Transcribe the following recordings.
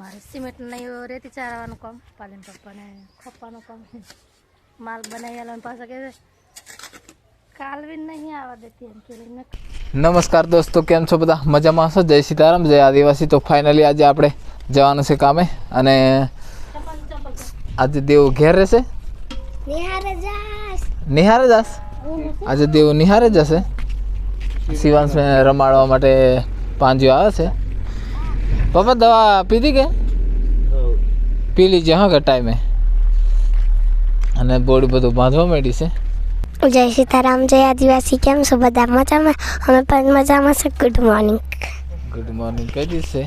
મારે સિમેન્ટ નહીં રેતી ચારવાનું કામ પાલીન પપ્પાને ખપ્પાનું કામ માલ બનાવી આલવાનું પાછા કે કાલવી નહીં આવવા દેતી એમ કે લઈને નમસ્કાર દોસ્તો, કેમ છો બધા? મજામાં છો? જય સીતારામ, જય આદિવાસી. તો ફાઇનલી આજે આપણે જવાનું છે કામે અને આજે દેવ ઘેર રહેશે. નિહારે જાસ આજે દેવ નિહારે જશે. શિવાંશને રમાડવા માટે પાંજ્યો આવે છે. પપ્પા દવા પીધી કે પી લીજે હા કે ટાઈમે. અને બોડી બધું બાંધવા માંડી છે. જય સીતારામ, જય આદિવાસી. કેમ છો બધા? મજામાં? અમે પણ મજામાં છે. Good morning. ગુડ મોર્નિંગ કહી દીધું છે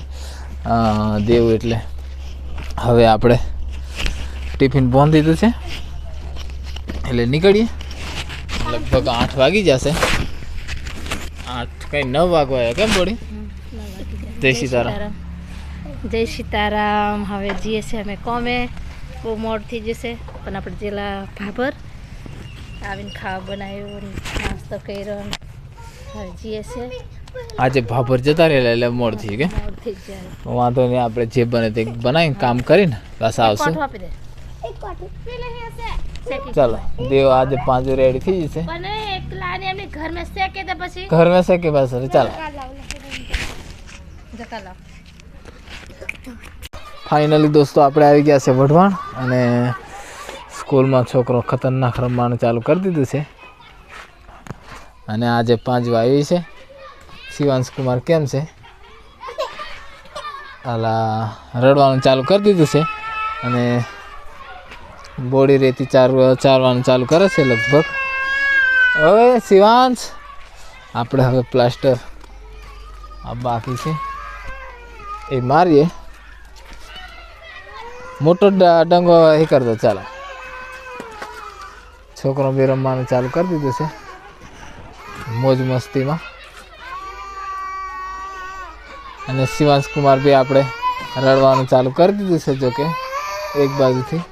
દેવ. એટલે હવે આપણે ટિફિન બાંધી દીધું છે એટલે નીકળીએ. લગભગ 8 વાગી જશે. 8 કંઈ 9 વાગવા કેમ બોડી? જય સીતારામ. જય સીતારામ. હવે જઈએ છે અમે કોમે. બહુ મોડ થઈ જશે પણ આપણે જેલા ભાભર આવીને ખાવા બનાવ્યો, નાસ્તો કર્યો. હવે જઈએ છે આજે ભાભર જતા રહેલા એટલે મોડ થઈ કે મોડ થઈ જાય. વાંધો નહીં, આપણે જે બને તે બનાવીને કામ કરીને પાછા આવશું. આપી દે. ચાલો દેવ આજે 5 રેડી થઈ જશે. પણ એકલા ને એમની ઘર में सेके दे પછી ઘર में सेके बस. ચાલો જકા લાવ. ફાઇનલી દોસ્તો આપણે આવી ગયા છે વઢવાણ અને સ્કૂલમાં છોકરો ખતરનાક રમવાનું ચાલુ કરી દીધું છે. અને આજે 5 વાગી છે. શિવાંશ કુમાર કેમ છે? આલા રડવાનું ચાલુ કરી દીધું છે અને બોડી રેતી ચારવાનું ચાલુ કરે છે લગભગ. હવે શિવાંશ આપણે હવે પ્લાસ્ટર આ બાકી છે એ મારીએ. મોટો ડંગો એ કરી દો. ચાલો છોકરો બી રમવાનું ચાલુ કરી દીધું છે મોજ મસ્તીમાં. અને શિવાંશ કુમાર બી આપણે રડવાનું ચાલુ કરી દીધું છે. જોકે એક બાજુથી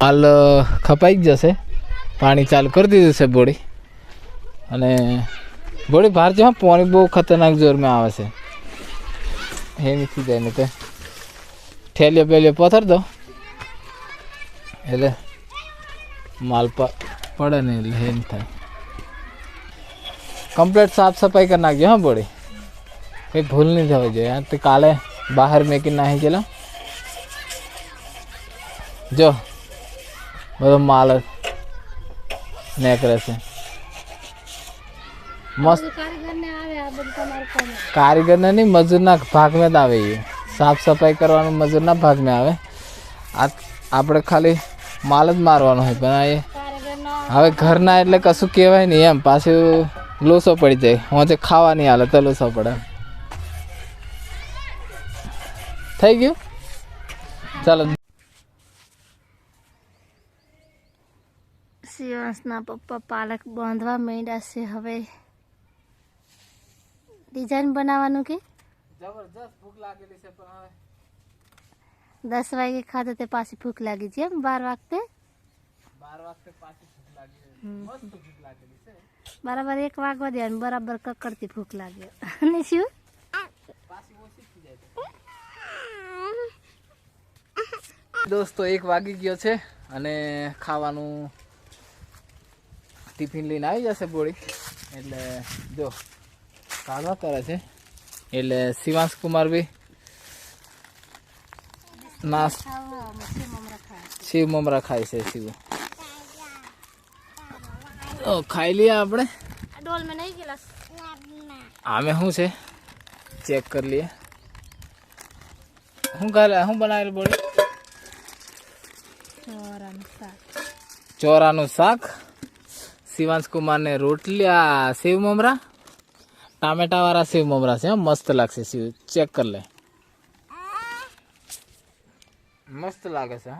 હાલ ખપાઈ જ જશે. પાણી ચાલુ કરી દીધું છે બોડી. અને બોડી બહાર જો પાણી બહુ ખતરનાક જોરમાં આવે છે. હે નથી જાય ને તે ઠેલીઓ પેલીઓ પથર દો એટલે માલ પડે ને એટલે હે થાય. કમ્પ્લીટ સાફ સફાઈ કરી નાખજો હા બોડી. કંઈ ભૂલ નહીં થવી જોઈએ. તે કાલે બહાર મેકી નાખી ગયેલા જો બધો માલ નીકળે છે મસ્ત. કારીગરને નહીં, મજૂરના ભાગમાં જ આવે. એ સાફ સફાઈ કરવાનું મજૂરના ભાગમાં આવે. આ આપણે ખાલી માલ જ મારવાનો હોય. પણ એ હવે ઘરના એટલે કશું કહેવાય નહીં એમ. પાછું લોસો પડી જાય. હું જે ખાવા નહીં હાલે તો લોસો પડે. થઈ ગયું. ચાલો શિવાંશના પપ્પા પાલક બાંધવા માંડ્યા છે. હવે ડિઝાઇન બનાવવાનું કે જબરજસ્ત ભૂખ લાગેલી છે. પણ હવે 10 વાગે ખાધો તે પાછી ભૂખ લાગી છે. એમ 12 વાગતે પાછી ભૂખ લાગી. મસ્ત ભૂખ લાગેલી છે. બરાબર 1 વાગવા દે બરાબર કકડતી ભૂખ લાગે ને શું પાછી ઓછી થઈ જાય. દોસ્તો 1 વાગી ગયો છે અને ખાવાનું ટિફિન લઈને આવી જશે બોળી. એટલે જો કાઢવા કરે છે. એટલે શિવાંશ કુમાર બી નાસ શિવ મમરા ખાય છે. શિવ ખાઈ લઈએ આપણે. ડોલ में नहीं गिलास આમે શું છે ચેક કરી લઈએ. શું બનાવેલું બોળી? ચોરાનું શાક. શિવાંશ કુમારને રોટલી. આ સેવ મમરા, ટામેટા વાળા સેવ મમરા છે. મસ્ત લાગશે. શિવ ચેક કરી લે. મસ્ત લાગે છે.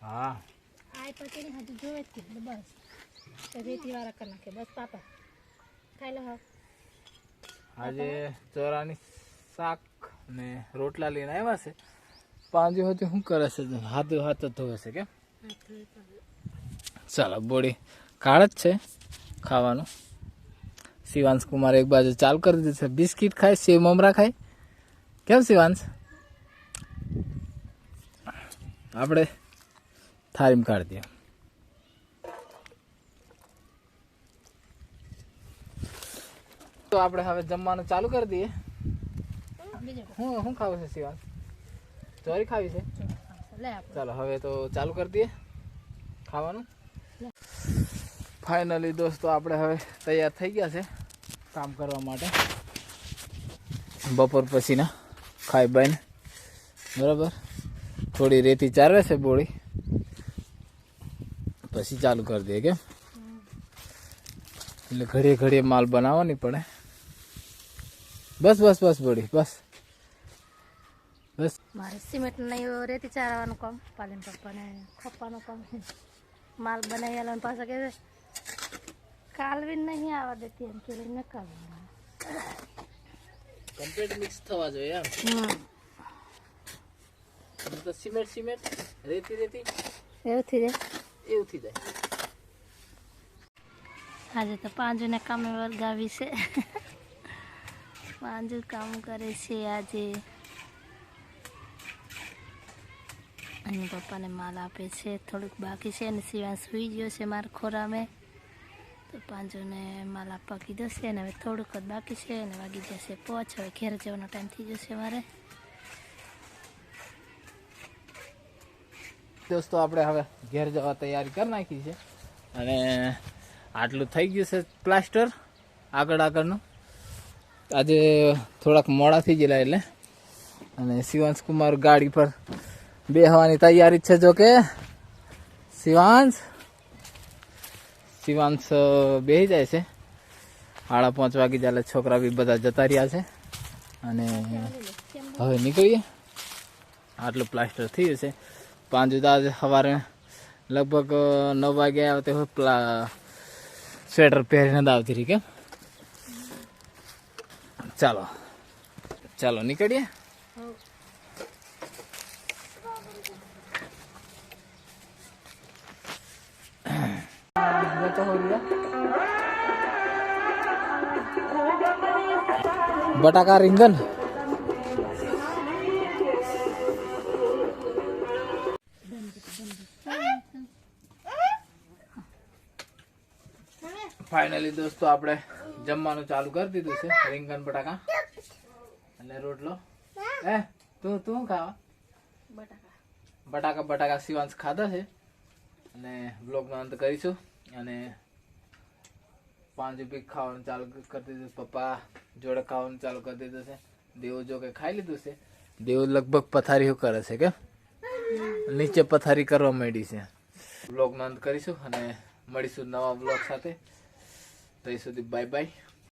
હા આય પછી ને હજુ જોવે જ કે બસ રેતી વાળા કરી નાખે બસ. પાપા ખાઈ લો. આજે ચોરાની શાક ને રોટલા લઈને આવ્યા છે. પાંજુ હજુ શું કરે છે? હાથ ધોવે છે કે? ચાલો બોડી કાળ જ છે ખાવાનું. શિવાંશ કુમાર એક બાજુ ચાલુ કરી દીધું છે. બિસ્કિટ ખાય, સેવ મમરા ખાય. કેમ શિવાંશ? આપણે થાળીમાં કાઢી દઈએ. તો આપણે હવે જમવાનું ચાલુ કરી દઈએ. શું ખાવું છે શિવાંશ? ચોરી ખાવી છે? ચાલો હવે તો ચાલુ કરી દઈએ ખાવાનું. ફાઇનલી દોસ્તો આપણે હવે તૈયાર થઈ ગયા છે કામ કરવા માટે. બપોર પછીના ખાઈ બાઈને બરાબર. થોડી રેતી ચારવે છે બોળી, પછી ચાલુ કરી દઈએ. કેમ? એટલે ઘડીએ ઘડીએ માલ બનાવવાની પડે. બસ બસ બસ બોળી બસ બસ. મારે સિમેન્ટ નહીં રેતી ચારવાનું કામ, પાલીન પપ્પાને ખપવાનું કામ. માલ બનાવી આલો પાછા કે કાલવી નહીં આવવા દેતી એમ કે લઈને કામ કમ્પ્લીટ મિક્સ થવા જોઈએ એમ. તો સિમેન્ટ રેતી એવું થઈ જાય. એવું થઈ જાય. આજે તો પાંજુને કામે વર્ગાવી છે. પાંજુ કામ કરે છે આજે. અને પપ્પાને માલ આપે છે. થોડુંક બાકી છે અને શિવાંશ સુઈ ગયો છે મારા ખોરામે. તો પાંજુને માલ આપવા કીધો છે અને હવે થોડુંક જ બાકી છે અને વાગી જશે 5. હવે ઘેર જવાનો ટાઈમ થઈ જશે મારે. દોસ્તો આપણે હવે ઘેર જવા તૈયારી કરી નાખી છે. અને આટલું થઈ ગયું છે પ્લાસ્ટર આગળનું. આજે થોડાક મોડા થઈ ગયેલા એટલે. અને શિવાંશ કુમાર ગાડી પર બેહવાની તૈયારી છે. જો કે શિવાંશ બેહી જાય છે. 5:30 વાગી જાય. છોકરા બી બધા જતા રહ્યા છે. અને હવે નીકળીએ. આટલું પ્લાસ્ટર થઈ જશે. પાંચ આજે સવારે લગભગ 9 વાગે આવે તો સ્વેટર પહેરીને જ આવતી રહી. કેમ? ચાલો નીકળીએ. બટાકા રીંગણ ફાઇનલી દોસ્તો આપણે જમવાનું ચાલુ કરી દીધું છે. રીંગણ બટાકા અને રોટલો. તું ખાવા? બટાકા શિવાંશ ખાધા છે. અને બ્લોગનો અંત કરીશું. અને પાંચ બી ખાવાનું ચાલુ કરી દીધું. પપ્પા જોડે ખાવાનું ચાલુ કરી દીધું છે. દેવ જો કે ખાઈ લીધું છે. દેવ લગભગ પથારી કરે છે કે નીચે પથારી કરવા માંડી છે. બ્લોગનો અંત કરીશું અને મળીશું નવા બ્લોગ સાથે. ત્યાં સુધી બાય બાય.